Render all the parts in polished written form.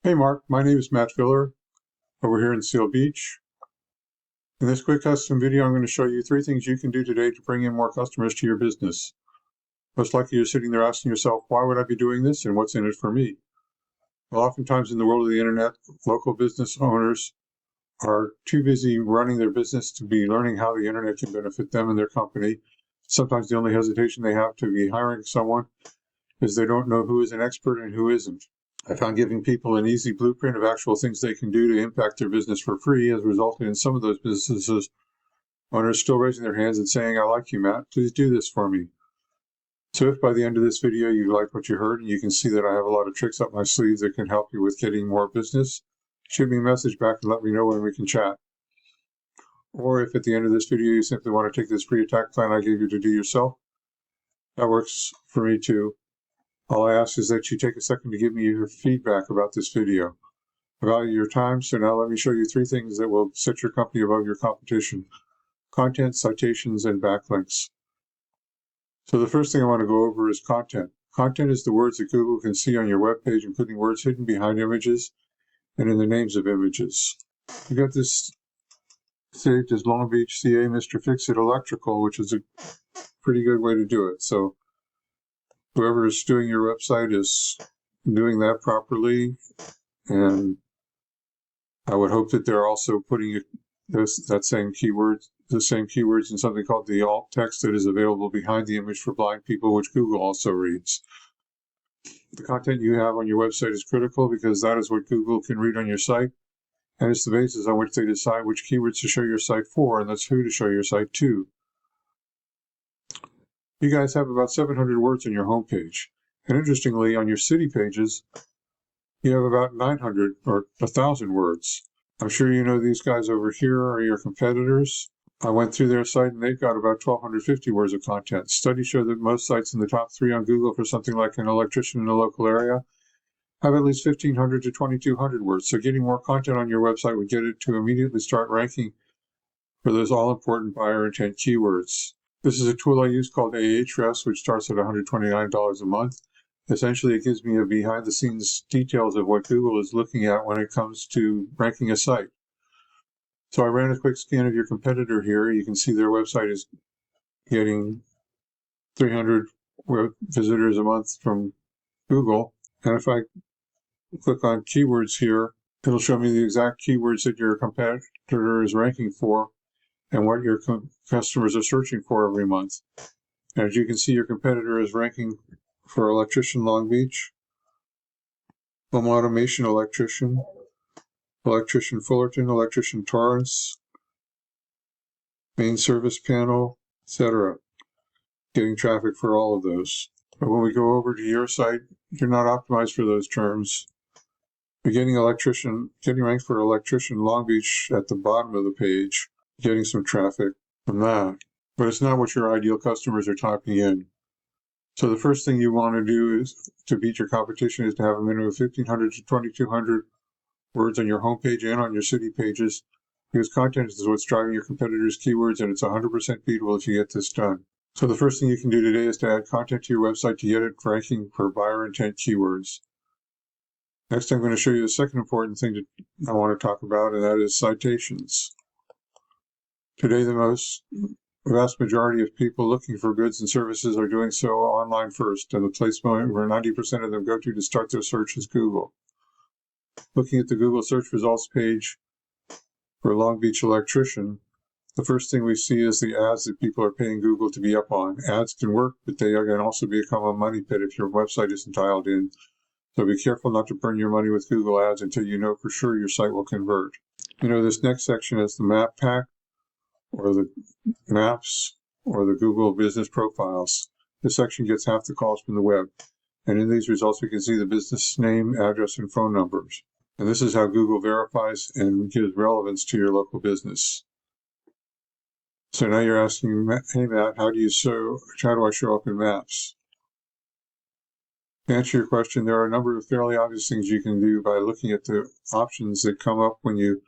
Hey Mark, my name is Matt Filler over here in Seal Beach. In this quick custom video, I'm going to show you 3 things you can do today to bring in more customers to your business. Most likely you're sitting there asking yourself, why would I be doing this and what's in it for me? Well, oftentimes in the world of the internet, local business owners are too busy running their business to be learning how the internet can benefit them and their company. Sometimes the only hesitation they have to be hiring someone is they don't know who is an expert and who isn't. I found giving people an easy blueprint of actual things they can do to impact their business for free has resulted in some of those businesses owners still raising their hands and saying, I like you, Matt, please do this for me. So if by the end of this video you like what you heard and you can see that I have a lot of tricks up my sleeve that can help you with getting more business, shoot me a message back and let me know when we can chat. Or if at the end of this video you simply want to take this free attack plan I gave you to do yourself, that works for me too. All I ask is that you take a second to give me your feedback about this video. I value your time, so now let me show you 3 things that will set your company above your competition: content, citations, and backlinks. So the first thing I want to go over is content. Content is the words that Google can see on your web page, including words hidden behind images and in the names of images. You got this saved as Long Beach, CA, Mr. Fix-It Electrical, which is a pretty good way to do it. So whoever is doing your website is doing that properly, and I would hope that they're also putting the same keywords in something called the alt text that is available behind the image for blind people, which Google also reads. The content you have on your website is critical because that is what Google can read on your site, and it's the basis on which they decide which keywords to show your site for, and that's who to show your site to. You guys have about 700 words on your homepage, and interestingly, on your city pages, you have about 900 or 1,000 words. I'm sure you know these guys over here are your competitors. I went through their site and they've got about 1,250 words of content. Studies show that most sites in the top 3 on Google for something like an electrician in a local area have at least 1,500 to 2,200 words. So getting more content on your website would get it to immediately start ranking for those all-important buyer intent keywords. This is a tool I use called Ahrefs, which starts at $129 a month. Essentially, it gives me a behind-the-scenes details of what Google is looking at when it comes to ranking a site. So I ran a quick scan of your competitor here. You can see their website is getting 300 visitors a month from Google. And if I click on keywords here, it'll show me the exact keywords that your competitor is ranking for and what your customers are searching for every month. And as you can see, your competitor is ranking for electrician Long Beach, home automation electrician, electrician Fullerton, electrician Torrance, main service panel, etc. Getting traffic for all of those. But when we go over to your site, you're not optimized for those terms. You're getting ranked for electrician Long Beach at the bottom of the page, getting some traffic from that. But it's not what your ideal customers are typing in. So the first thing you want to do is to beat your competition is to have a minimum of 1,500 to 2,200 words on your homepage and on your city pages, because content is what's driving your competitors' keywords, and it's 100% beatable if you get this done. So the first thing you can do today is to add content to your website to get it ranking for buyer intent keywords. Next, I'm going to show you the second important thing that I want to talk about, and that is citations. Today, the vast majority of people looking for goods and services are doing so online first, and the place where 90% of them go to start their search is Google. Looking at the Google search results page for Long Beach electrician, the first thing we see is the ads that people are paying Google to be up on. Ads can work, but they can also become a money pit if your website isn't dialed in. So be careful not to burn your money with Google ads until you know for sure your site will convert. This next section is the map pack, or the maps, or the Google business profiles. This section gets half the calls from the web. And in these results, we can see the business name, address, and phone numbers. And this is how Google verifies and gives relevance to your local business. So now you're asking, hey Matt, how do I show up in Maps? To answer your question, there are a number of fairly obvious things you can do by looking at the options that come up when you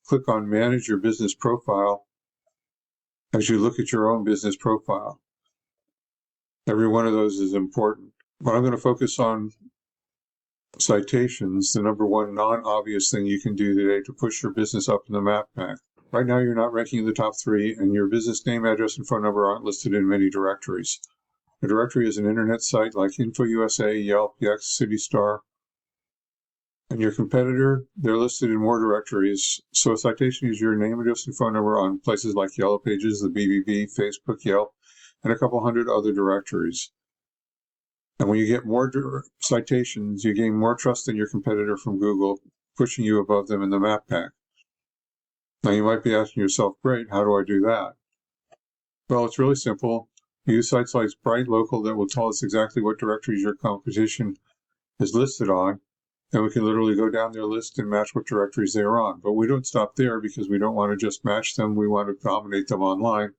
click on Manage Your Business Profile as you look at your own business profile. Every one of those is important. What I'm going to focus on citations, the number one non-obvious thing you can do today to push your business up in the map pack. Right now, you're not ranking in the top 3, and your business name, address, and phone number aren't listed in many directories. A directory is an internet site like InfoUSA, Yelp, Yext, CityStar, and your competitor, they're listed in more directories. So a citation is your name, address, and phone number on places like Yellow Pages, the BBB, Facebook, Yelp, and a couple hundred other directories. And when you get more citations, you gain more trust than your competitor from Google, pushing you above them in the map pack. Now you might be asking yourself, great, how do I do that? Well, it's really simple. Use sites like Bright Local that will tell us exactly what directories your competition is listed on, and we can literally go down their list and match what directories they are on. But we don't stop there because we don't want to just match them. We want to dominate them online.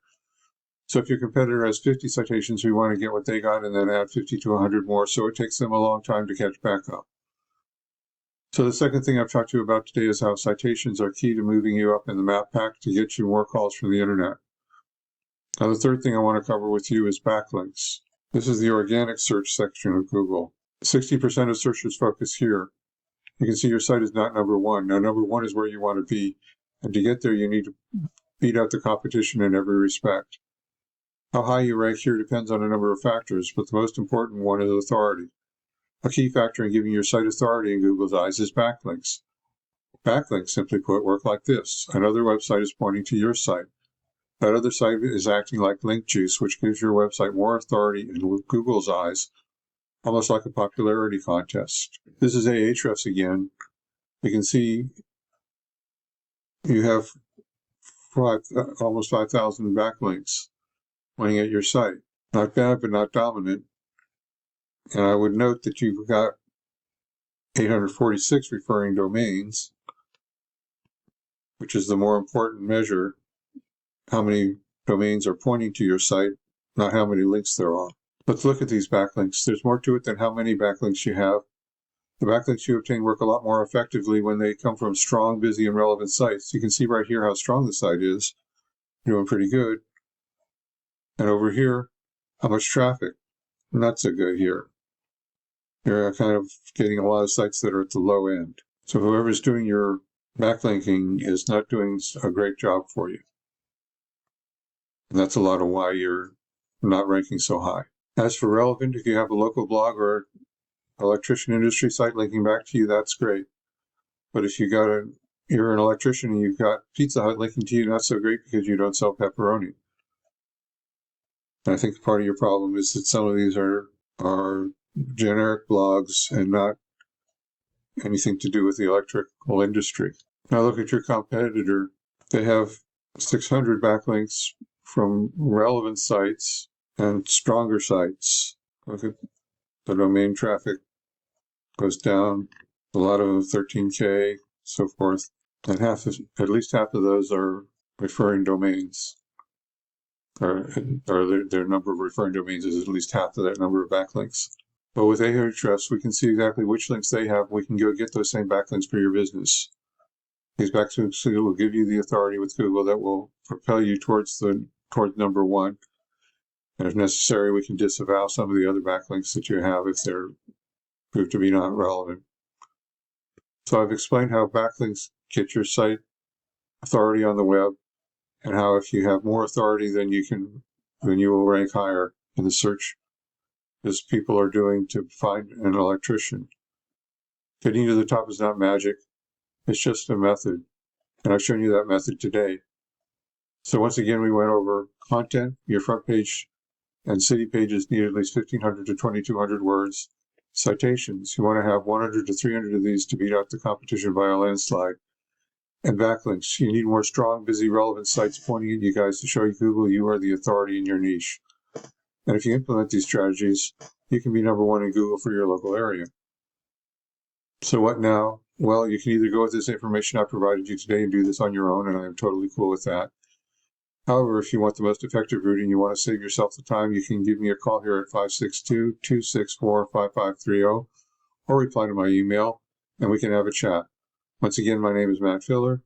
So if your competitor has 50 citations, we want to get what they got and then add 50 to 100 more. So it takes them a long time to catch back up. So the second thing I've talked to you about today is how citations are key to moving you up in the map pack to get you more calls from the internet. Now the third thing I want to cover with you is backlinks. This is the organic search section of Google. 60% of searchers focus here. You can see your site is not number 1. Now number 1 is where you want to be. And to get there, you need to beat out the competition in every respect. How high you rank here depends on a number of factors, but the most important one is authority. A key factor in giving your site authority in Google's eyes is backlinks. Backlinks, simply put, work like this. Another website is pointing to your site. That other site is acting like link juice, which gives your website more authority in Google's eyes, almost like a popularity contest. This is Ahrefs again. You can see you have almost 5,000 backlinks pointing at your site. Not bad, but not dominant. And I would note that you've got 846 referring domains, which is the more important measure. How many domains are pointing to your site, not how many links there are. Let's look at these backlinks. There's more to it than how many backlinks you have. The backlinks you obtain work a lot more effectively when they come from strong, busy, and relevant sites. You can see right here how strong the site is. You're doing pretty good. And over here, how much traffic. Not so good here. You're kind of getting a lot of sites that are at the low end. So whoever's doing your backlinking is not doing a great job for you. And that's a lot of why you're not ranking so high. As for relevant, if you have a local blog or electrician industry site linking back to you, that's great. But if you're an electrician and you've got Pizza Hut linking to you, not so great because you don't sell pepperoni. And I think part of your problem is that some of these are generic blogs and not anything to do with the electrical industry. Now look at your competitor. They have 600 backlinks from relevant sites and stronger sites. Look at the domain traffic goes down, a lot of them 13K, so forth. And at least half of those are referring domains. Or their number of referring domains is at least half of that number of backlinks. But with Ahrefs, we can see exactly which links they have. We can go get those same backlinks for your business. These backlinks will give you the authority with Google that will propel you towards number 1. And if necessary, we can disavow some of the other backlinks that you have if they're proved to be not relevant. So I've explained how backlinks get your site authority on the web, and how if you have more authority, then you will rank higher in the search as people are doing to find an electrician. Getting to the top is not magic. It's just a method. And I've shown you that method today. So once again, we went over content. Your front page and city pages need at least 1,500 to 2,200 words. Citations. You want to have 100 to 300 of these to beat out the competition by a landslide. And backlinks. You need more strong, busy, relevant sites pointing at you guys to show you Google you are the authority in your niche. And if you implement these strategies, you can be number 1 in Google for your local area. So what now? Well, you can either go with this information I provided you today and do this on your own, and I am totally cool with that. However, if you want the most effective route and you want to save yourself the time, you can give me a call here at 562-264-5530 or reply to my email, and we can have a chat. Once again, my name is Matt Filler.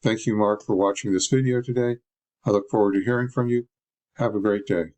Thank you, Mark, for watching this video today. I look forward to hearing from you. Have a great day.